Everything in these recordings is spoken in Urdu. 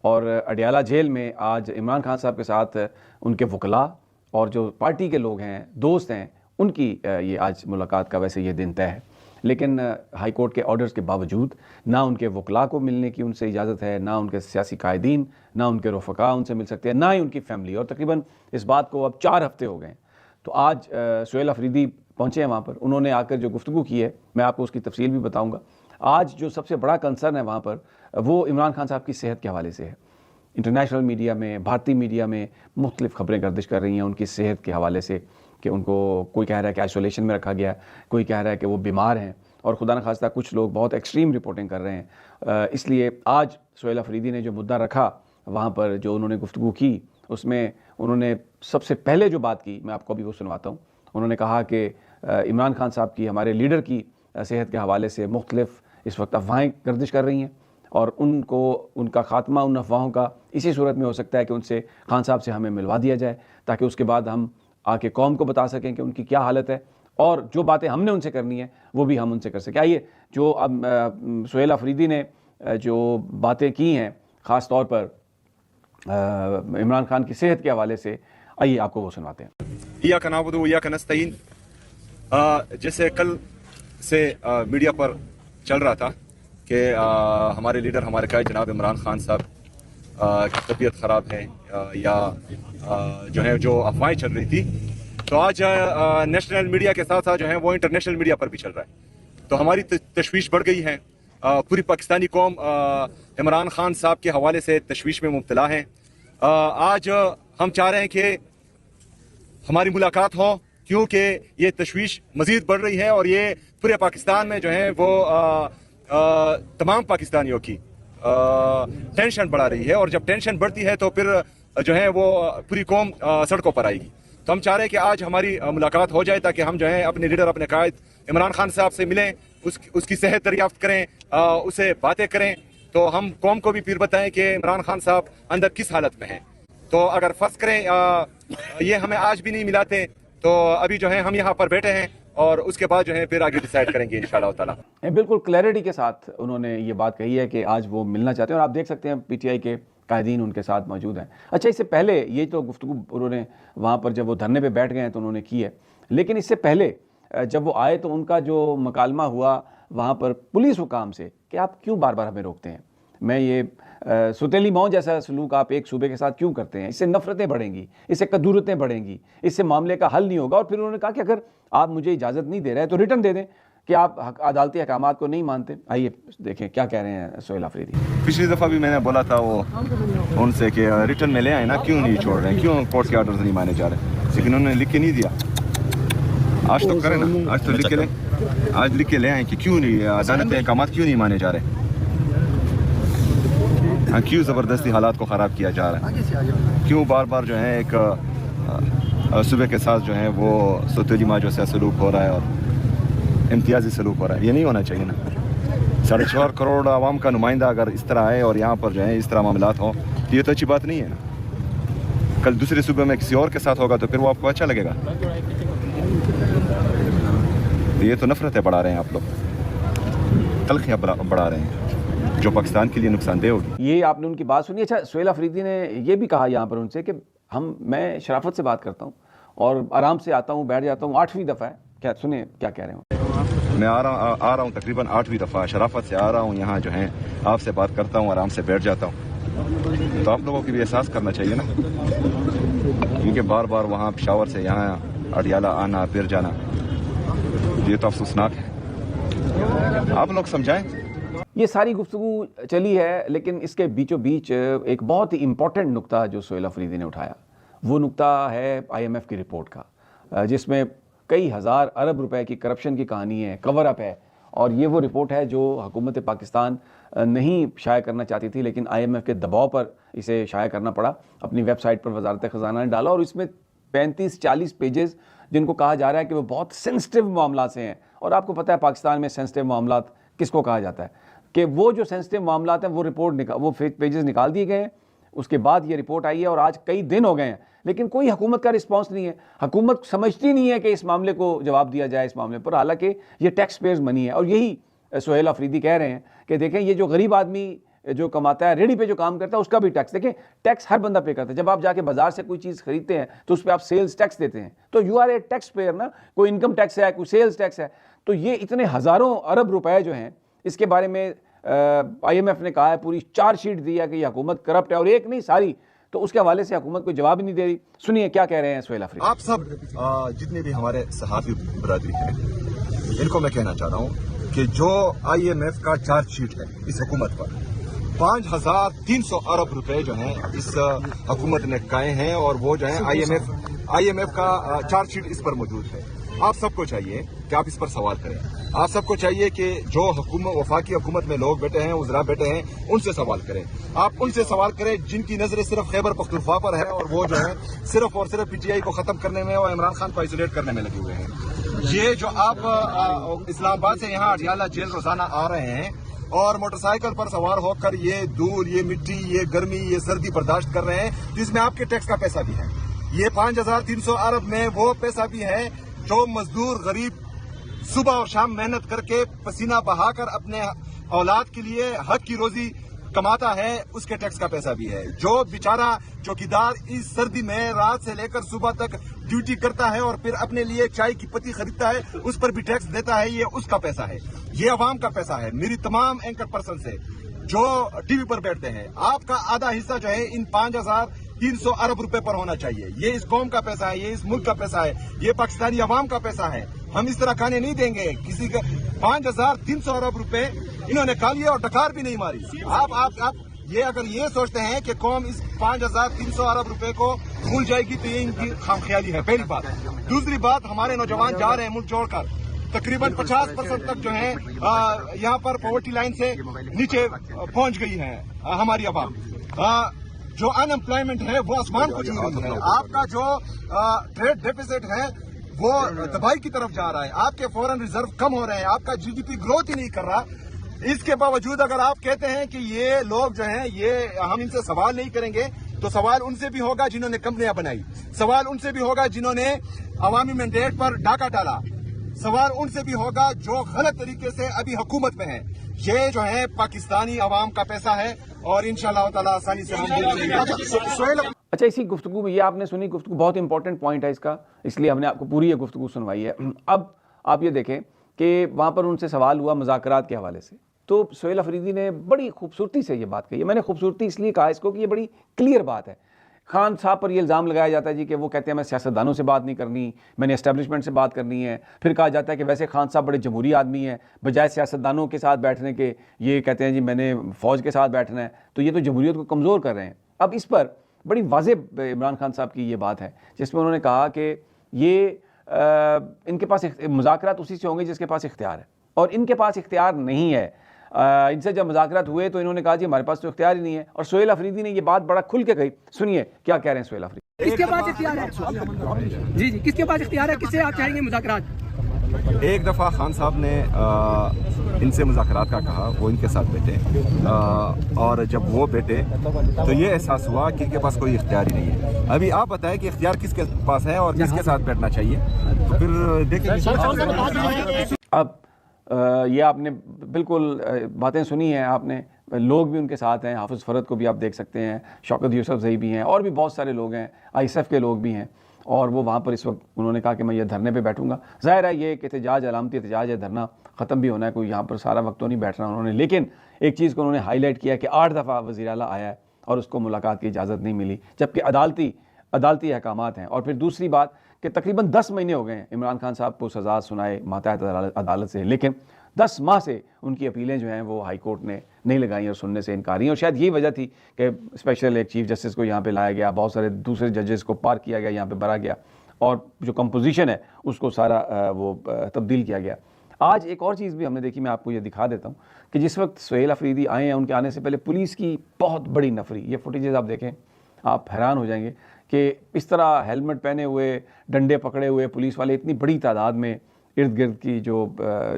اور اڈیالہ جیل میں آج عمران خان صاحب کے ساتھ ان کے وکلاء اور جو پارٹی کے لوگ ہیں، دوست ہیں، ان کی یہ آج ملاقات کا ویسے یہ دن طے ہے، لیکن ہائی کورٹ کے آرڈرز کے باوجود نہ ان کے وکلاء کو ملنے کی ان سے اجازت ہے، نہ ان کے سیاسی قائدین، نہ ان کے رفقا ان سے مل سکتے ہیں، نہ ہی ان کی فیملی، اور تقریباً اس بات کو اب 4 ہفتے ہو گئے ہیں۔ تو آج سہیل افریدی پہنچے ہیں وہاں پر، انہوں نے آ کر جو گفتگو کی ہے میں آپ کو اس کی تفصیل بھی بتاؤں گا۔ آج جو سب سے بڑا کنسرن ہے وہاں پر وہ عمران خان صاحب کی صحت کے حوالے سے ہے۔ انٹرنیشنل میڈیا میں، بھارتی میڈیا میں مختلف خبریں گردش کر رہی ہیں ان کی صحت کے حوالے سے، کہ ان کو کوئی کہہ رہا ہے کہ آئسولیشن میں رکھا گیا ہے، کوئی کہہ رہا ہے کہ وہ بیمار ہیں، اور خدا نخواستہ کچھ لوگ بہت ایکسٹریم رپورٹنگ کر رہے ہیں۔ اس لیے آج سہیل افریدی نے جو مدعا رکھا وہاں پر، جو انہوں نے گفتگو کی، اس میں انہوں نے سب سے پہلے جو بات کی میں آپ کو ابھی وہ سنواتا ہوں۔ انہوں نے کہا کہ عمران خان صاحب کی، ہمارے لیڈر کی صحت کے حوالے سے مختلف اس وقت افواہیں گردش کر رہی ہیں، اور ان کو، ان کا خاتمہ ان افواہوں کا اسی صورت میں ہو سکتا ہے کہ ان سے، خان صاحب سے ہمیں ملوا دیا جائے، تاکہ اس کے بعد ہم آ کے قوم کو بتا سکیں کہ ان کی کیا حالت ہے، اور جو باتیں ہم نے ان سے کرنی ہیں وہ بھی ہم ان سے کر سکیں۔ آئیے جو اب سہیل افریدی نے جو باتیں کی ہیں خاص طور پر عمران خان کی صحت کے حوالے سے، آئیے آپ کو وہ سنواتے ہیں۔ ایاک نعبد و ایاک نستعین، جیسے کل سے میڈیا پر چل رہا تھا کہ ہمارے لیڈر، ہمارے قائد جناب عمران خان صاحب کی طبیعت خراب ہے، یا جو ہے جو افواہیں چل رہی تھی، تو آج نیشنل میڈیا کے ساتھ ساتھ جو ہے وہ انٹرنیشنل میڈیا پر بھی چل رہا ہے، تو ہماری تشویش بڑھ گئی ہے۔ پوری پاکستانی قوم عمران خان صاحب کے حوالے سے تشویش میں مبتلا ہے۔ آج ہم چاہ رہے ہیں کہ ہماری ملاقات ہو، کیونکہ یہ تشویش مزید بڑھ رہی ہے، اور یہ پورے پاکستان میں جو ہے وہ تمام پاکستانیوں کی ٹینشن بڑھا رہی ہے، اور جب ٹینشن بڑھتی ہے تو پھر جو ہے وہ پوری قوم سڑکوں پر آئے گی۔ تو ہم چاہ رہے ہیں کہ آج ہماری ملاقات ہو جائے، تاکہ ہم جو ہے اپنے لیڈر، اپنے قائد عمران خان صاحب سے ملیں، اس کی صحت دریافت کریں، اسے باتیں کریں، تو ہم قوم کو بھی پھر بتائیں کہ عمران خان صاحب اندر کس حالت میں ہیں۔ تو اگر فرض کریں یہ ہمیں آج بھی نہیں ملاتے، تو ابھی جو ہے ہم یہاں پر بیٹھے ہیں، اور اس کے بعد جو ہے پھر آگے ڈیسائیڈ کریں گے انشاءاللہ تعالی۔ بالکل کلیئرٹی کے ساتھ انہوں نے یہ بات کہی ہے کہ آج وہ ملنا چاہتے ہیں، اور آپ دیکھ سکتے ہیں پی ٹی آئی کے قائدین ان کے ساتھ موجود ہیں۔ اچھا، اس سے پہلے یہ تو گفتگو انہوں نے وہاں پر جب وہ دھرنے پہ بیٹھ گئے ہیں تو انہوں نے کی ہے، لیکن اس سے پہلے جب وہ آئے تو ان کا جو مکالمہ ہوا وہاں پر پولیس حکام سے کہ آپ کیوں بار بار ہمیں روکتے ہیں، میں یہ ستیلی مئو جیسا سلوک آپ ایک صوبے کے ساتھ کیوں کرتے ہیں، اس سے نفرتیں بڑھیں گی، اس سے کدورتیں بڑھیں گی، اس سے معاملے کا حل نہیں ہوگا۔ اور پھر انہوں نے کہا کہ اگر آپ مجھے اجازت نہیں دے رہے تو ریٹن دے دیں کہ آپ عدالتی احکامات کو نہیں مانتے۔ آئیے دیکھیں کیا کہہ رہے ہیں سہیل افریدی۔ پچھلی دفعہ بھی میں نے بولا تھا وہ ان سے کہ ریٹن میں لے آئے نا، کیوں نہیں چھوڑ رہے ہیں، کیوں کورٹ کے آرڈرز نہیں مانے جا رہے، لیکن انہوں نے لکھ کے نہیں دیا۔ آج تو کریں نا، آج تو لکھ کے لیں، آج لکھ کے لے آئیں کہ کیوں نہیں عدالتی احکامات کیوں نہیں مانے جا رہے، کیوں زبردستی حالات کو خراب کیا جا رہا ہے، کیوں بار بار جو ہے ایک صوبے کے ساتھ جو ہے وہ ستیلی ماں جیسا سلوک ہو رہا ہے اور امتیازی سلوک ہو رہا ہے۔ یہ نہیں ہونا چاہیے نا۔ 4.5 کروڑ عوام کا نمائندہ اگر اس طرح آئے اور یہاں پر جو ہے اس طرح معاملات ہوں تو یہ تو اچھی بات نہیں ہے نا۔ کل دوسرے صوبے میں کسی اور کے ساتھ ہوگا تو پھر وہ آپ کو اچھا لگے گا۔ یہ تو نفرتیں بڑھا رہے ہیں آپ لوگ، تلخیاں بڑھا رہے ہیں جو پاکستان کے لیے نقصان دہ ہوگی۔ یہ آپ نے ان کی بات سنی۔ اچھا، سہیل افریدی نے یہ بھی کہا یہاں پر ان سے کہ میں شرافت سے بات کرتا ہوں اور آرام سے آتا ہوں، بیٹھ جاتا ہوں، 8ویں دفعہ ہے، کیا سنیں کیا کہہ رہے ہیں۔ میں آ رہا ہوں تقریباً 8ویں دفعہ، شرافت سے آ رہا ہوں یہاں، جو ہے آپ سے بات کرتا ہوں، آرام سے بیٹھ جاتا ہوں، تو آپ لوگوں کی بھی احساس کرنا چاہیے نا، کیونکہ بار بار وہاں پشاور سے یہاں اڈیالہ آنا پھر جانا، یہ تو افسوسناک ہے۔ آپ لوگ سمجھائیں۔ یہ ساری گفتگو چلی ہے، لیکن اس کے بیچوں بیچ ایک بہت ہی امپورٹنٹ نقطہ جو سہیل افریدی نے اٹھایا، وہ نقطہ ہے IMF کی رپورٹ کا، جس میں کئی ہزار ارب روپے کی کرپشن کی کہانی ہے، کور اپ ہے، اور یہ وہ رپورٹ ہے جو حکومت پاکستان نہیں شائع کرنا چاہتی تھی، لیکن IMF کے دباؤ پر اسے شائع کرنا پڑا۔ اپنی ویب سائٹ پر وزارت خزانہ نے ڈالا، اور اس میں 35-40 پیجز جن کو کہا جا رہا ہے کہ وہ بہت سینسٹیو معاملات سے ہیں، اور آپ کو پتہ ہے پاکستان میں سینسٹیو معاملات کس کو کہا جاتا ہے، کہ وہ جو سینسٹیو معاملات ہیں وہ پیجز نکال دیے گئے ہیں۔ اس کے بعد یہ رپورٹ آئی ہے، اور آج کئی دن ہو گئے ہیں، لیکن کوئی حکومت کا رسپانس نہیں ہے۔ حکومت سمجھتی نہیں ہے کہ اس معاملے کو جواب دیا جائے اس معاملے پر، حالانکہ یہ ٹیکس پیئرز منی ہے۔ اور یہی سہیل افریدی کہہ رہے ہیں کہ دیکھیں، یہ جو غریب آدمی جو کماتا ہے, ریڈی پہ جو کام کرتا ہے, اس کا بھی ٹیکس. دیکھیں ٹیکس ہر بندہ پے کرتا ہے. جب آپ جا کے بازار سے کوئی چیز خریدتے ہیں تو اس پہ آپ سیلز ٹیکس دیتے ہیں, تو you are a tax payer نا. کوئی انکم ٹیکس ہے, کوئی سیلز ٹیکس ہے. تو یہ اتنے ہزاروں ارب روپے جو ہیں, اس کے بارے میں آئی ایم ایف نے کہا ہے, پوری چارج شیٹ دی ہے کہ یہ حکومت کرپٹ ہے, اور ایک نہیں ساری. تو اس کے حوالے سے حکومت کوئی جواب ہی نہیں دے رہی. سنیے کیا کہہ رہے ہیں سہیل افریدی. آپ سب جتنے بھی ہمارے صحافی برادری ہیں, ان کو میں کہنا چاہ رہا ہوں کہ جو آئی ایم ایف کا چارج شیٹ ہے اس حکومت پر, 5300 ارب روپے جو ہیں اس حکومت نے کہے ہیں, اور وہ جو ہے آئی ایم ایف کا چارج شیٹ اس پر موجود ہے. آپ سب کو چاہیے کہ آپ اس پر سوال کریں. آپ سب کو چاہیے کہ جو وفاقی حکومت میں لوگ بیٹھے ہیں, وزراء بیٹھے ہیں, ان سے سوال کریں. آپ ان سے سوال کریں جن کی نظریں صرف خیبر پختونخوا پر ہے, اور وہ جو ہے صرف اور صرف پی ٹی آئی کو ختم کرنے میں اور عمران خان کو آئسولیٹ کرنے میں لگے ہوئے ہیں. یہ جو آپ اسلام آباد سے یہاں اڈیالہ جیل روزانہ آ رہے ہیں اور موٹر سائیکل پر سوار ہو کر یہ دھول, یہ مٹی, یہ گرمی, یہ سردی برداشت کر رہے ہیں, جس میں آپ کے ٹیکس کا پیسہ بھی ہے. یہ 5300 ارب میں وہ پیسہ بھی ہے جو مزدور غریب صبح اور شام محنت کر کے پسینہ بہا کر اپنے اولاد کے لیے حق کی روزی کماتا ہے, اس کے ٹیکس کا پیسہ بھی ہے. جو بیچارہ چوکیدار اس سردی میں رات سے لے کر صبح تک ڈیوٹی کرتا ہے اور پھر اپنے لیے چائے کی پتی خریدتا ہے, اس پر بھی ٹیکس دیتا ہے, یہ اس کا پیسہ ہے, یہ عوام کا پیسہ ہے. میری تمام اینکر پرسن سے جو ٹی وی پر بیٹھتے ہیں, آپ کا آدھا حصہ جو ہے ان 5300 ارب روپے پر ہونا چاہیے. یہ اس قوم کا پیسہ ہے, یہ اس ملک کا پیسہ ہے, یہ پاکستانی عوام کا پیسہ ہے. ہم اس طرح کھانے نہیں دیں گے کسی کا. 5300 ارب روپے انہوں نے کھا لیے اور ڈکار بھی نہیں ماری. آپ یہ اگر یہ سوچتے ہیں کہ قوم اس 5300 ارب روپے کو بھول جائے گی تو یہ ان کی خام خیالی ہے, پہلی بات. دوسری بات, ہمارے نوجوان جا رہے ہیں ملک چھوڑ کر. تقریباً 50% تک جو ہے یہاں پر پاورٹی لائن سے نیچے پہنچ گئی ہے ہماری عوام. جو ان امپلائمنٹ ہے وہ آسمان کو چھو رہی ہے. آپ کا جو ٹریڈ ڈیفیسٹ ہے وہ تباہی کی طرف جا رہا ہے. آپ کے فورن ریزرو کم ہو رہے ہیں, آپ کا جی ڈی پی گروتھ ہی نہیں کر رہا. اس کے باوجود اگر آپ کہتے ہیں کہ یہ لوگ جو ہیں یہ ہم ان سے سوال نہیں کریں گے, تو سوال ان سے بھی ہوگا جنہوں نے کمپنیاں بنائی, سوال ان سے بھی ہوگا جنہوں نے عوامی مینڈیٹ پر ڈاکہ ڈالا, سوال ان سے بھی ہوگا جو غلط طریقے سے ابھی حکومت میں ہیں. یہ جو ہے پاکستانی عوام کا پیسہ ہے, اور انشاءاللہ تعالی آسانی سے ہم. اچھا, اسی گفتگو میں یہ آپ نے سنی گفتگو, بہت امپورٹنٹ پوائنٹ ہے اس کا, اس لیے ہم نے آپ کو پوری یہ گفتگو سنوائی ہے. اب آپ یہ دیکھیں کہ وہاں پر ان سے سوال ہوا مذاکرات کے حوالے سے, تو سہیل افریدی نے بڑی خوبصورتی سے یہ بات کہی ہے. میں نے خوبصورتی اس لیے کہا اس کو کہ یہ بڑی کلیئر بات ہے. خان صاحب پر یہ الزام لگایا جاتا ہے جی کہ وہ کہتے ہیں میں سیاستدانوں سے بات نہیں کرنی, میں نے اسٹیبلشمنٹ سے بات کرنی ہے. پھر کہا جاتا ہے کہ ویسے خان صاحب بڑے جمہوری آدمی ہیں, بجائے سیاستدانوں کے ساتھ بیٹھنے کے یہ کہتے ہیں جی میں نے فوج کے ساتھ بیٹھنا ہے, تو یہ تو جمہوریت کو کمزور کر رہے ہیں. اب اس پر بڑی واضح عمران خان صاحب کی یہ بات ہے جس میں انہوں نے کہا کہ یہ ان کے پاس مذاکرات اسی سے ہوں گے جس کے پاس اختیار ہے, اور ان کے پاس اختیار نہیں ہے. ان سے جب مذاکرات ہوئے تو انہوں نے کہا جی ہمارے پاس تو اختیار ہی نہیں ہے. اور سہیل افریدی نے یہ بات بڑا کھل کے کہی. سنیے کیا کہہ رہے ہیں سہیل افریدی. کس کے پاس اختیار ہے؟ جی کس کے پاس اختیار ہے, کس سے آپ چاہیں گے مذاکرات؟ ایک دفعہ خان صاحب نے ان سے مذاکرات کا کہا, وہ ان کے ساتھ بیٹھے, اور جب وہ بیٹھے تو یہ احساس ہوا کہ ان کے پاس کوئی اختیار ہی نہیں ہے. ابھی آپ بتائیں کہ اختیار کس کے پاس ہے اور کس کے ساتھ بیٹھنا چاہیے, تو پھر دیکھیں گے. اب یہ آپ نے بالکل باتیں سنی ہیں, آپ نے لوگ بھی ان کے ساتھ ہیں. حافظ فرد کو بھی آپ دیکھ سکتے ہیں, شوکت یوسف زئی بھی ہیں, اور بھی بہت سارے لوگ ہیں, آئی ایس ایف کے لوگ بھی ہیں, اور وہ وہاں پر اس وقت انہوں نے کہا کہ میں یہ دھرنے پہ بیٹھوں گا. ظاہر ہے یہ ایک احتجاج, علامتی احتجاج ہے, دھرنا ختم بھی ہونا ہے, کوئی یہاں پر سارا وقت تو نہیں بیٹھنا انہوں نے. لیکن ایک چیز کو انہوں نے ہائی لائٹ کیا کہ 8 دفعہ وزیر اعلیٰ آیا ہے اور اس کو ملاقات کی اجازت نہیں ملی, جبکہ عدالتی احکامات ہیں. اور پھر دوسری بات کہ تقریباً 10 مہینے ہو گئے ہیں عمران خان صاحب کو سزا سنائے ماتحت عدالت سے, لیکن 10 ماہ سے ان کی اپیلیں جو ہیں وہ ہائی کورٹ نے نہیں لگائیں اور سننے سے انکاری ہیں. اور شاید یہی وجہ تھی کہ اسپیشل ایک چیف جسٹس کو یہاں پہ لایا گیا, بہت سارے دوسرے ججز کو پار کیا گیا, یہاں پہ بھرا گیا, اور جو کمپوزیشن ہے اس کو سارا وہ تبدیل کیا گیا. آج ایک اور چیز بھی ہم نے دیکھی, میں آپ کو یہ دکھا دیتا ہوں کہ جس وقت سہیل افریدی آئے ہیں ان کے آنے سے پہلے پولیس کی بہت بڑی نفری, یہ فوٹیجز آپ دیکھیں آپ حیران ہو جائیں گے کہ اس طرح ہیلمٹ پہنے ہوئے, ڈنڈے پکڑے ہوئے پولیس والے اتنی بڑی تعداد میں, ارد گرد کی جو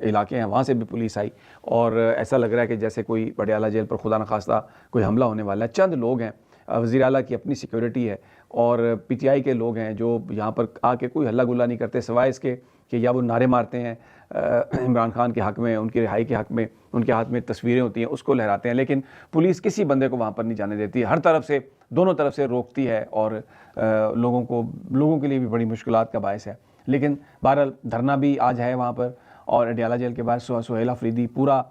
علاقے ہیں وہاں سے بھی پولیس آئی, اور ایسا لگ رہا ہے کہ جیسے کوئی پٹیالہ جیل پر خدا نخواستہ کوئی حملہ ہونے والا ہے. چند لوگ ہیں, وزیر اعلیٰ کی اپنی سیکیورٹی ہے, اور پی ٹی آئی کے لوگ ہیں جو یہاں پر آ کے کوئی ہلہ گلہ نہیں کرتے سوائے اس کے کہ یا وہ نعرے مارتے ہیں عمران خان کے حق میں، ان کی رہائی کے حق میں ان کے ہاتھ میں تصویریں ہوتی ہیں اس کو لہراتے ہیں، لیکن پولیس کسی بندے کو وہاں پر نہیں جانے دیتی، ہر طرف سے دونوں طرف سے روکتی ہے اور لوگوں کے لیے بھی بڑی مشکلات کا باعث ہے۔ لیکن بہرحال دھرنا بھی آج ہے وہاں پر، اور اڈیالہ جیل کے باہر سہیل آفریدی پورا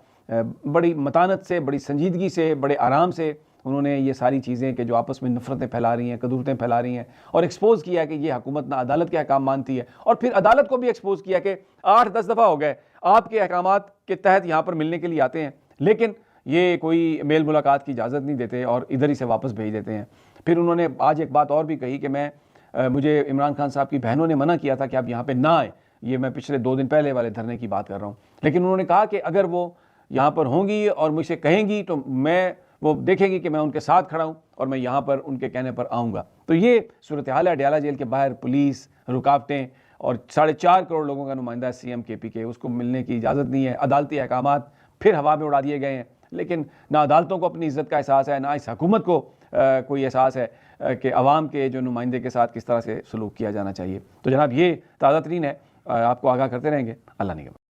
بڑی متانت سے، بڑی سنجیدگی سے، بڑے آرام سے انہوں نے یہ ساری چیزیں کہ جو آپس میں نفرتیں پھیلا رہی ہیں، قدورتیں پھیلا رہی ہیں، اور ایکسپوز کیا کہ یہ حکومت نہ عدالت کے احکام مانتی ہے، اور پھر عدالت کو بھی ایکسپوز کیا کہ 8-10 دفعہ ہو گئے آپ کے احکامات کے تحت یہاں پر ملنے کے لیے آتے ہیں، لیکن یہ کوئی میل ملاقات کی اجازت نہیں دیتے اور ادھر ہی سے واپس بھیج دیتے ہیں۔ پھر انہوں نے آج ایک بات اور بھی کہی کہ مجھے عمران خان صاحب کی بہنوں نے منع کیا تھا کہ آپ یہاں پہ نہ آئیں، یہ میں پچھلے 2 دن پہلے والے دھرنے کی بات کر رہا ہوں، لیکن انہوں نے کہا کہ اگر وہ یہاں پر ہوں گی اور مجھ سے کہیں گی تو وہ دیکھیں گی کہ میں ان کے ساتھ کھڑا ہوں اور میں یہاں پر ان کے کہنے پر آؤں گا۔ تو یہ صورتحال ہے اڈیالہ جیل کے باہر، پولیس، رکاوٹیں، اور 4.5 کروڑ لوگوں کا نمائندہ ہے سی ایم کے پی کے، اس کو ملنے کی اجازت نہیں ہے، عدالتی احکامات پھر ہوا میں اڑا دیے گئے ہیں، لیکن نہ عدالتوں کو اپنی عزت کا احساس ہے، نہ اس حکومت کو کوئی احساس ہے کہ عوام کے جو نمائندے کے ساتھ کس طرح سے سلوک کیا جانا چاہیے۔ تو جناب یہ تازہ ترین ہے، آپ کو آگاہ کرتے رہیں گے۔ اللہ نگہبان۔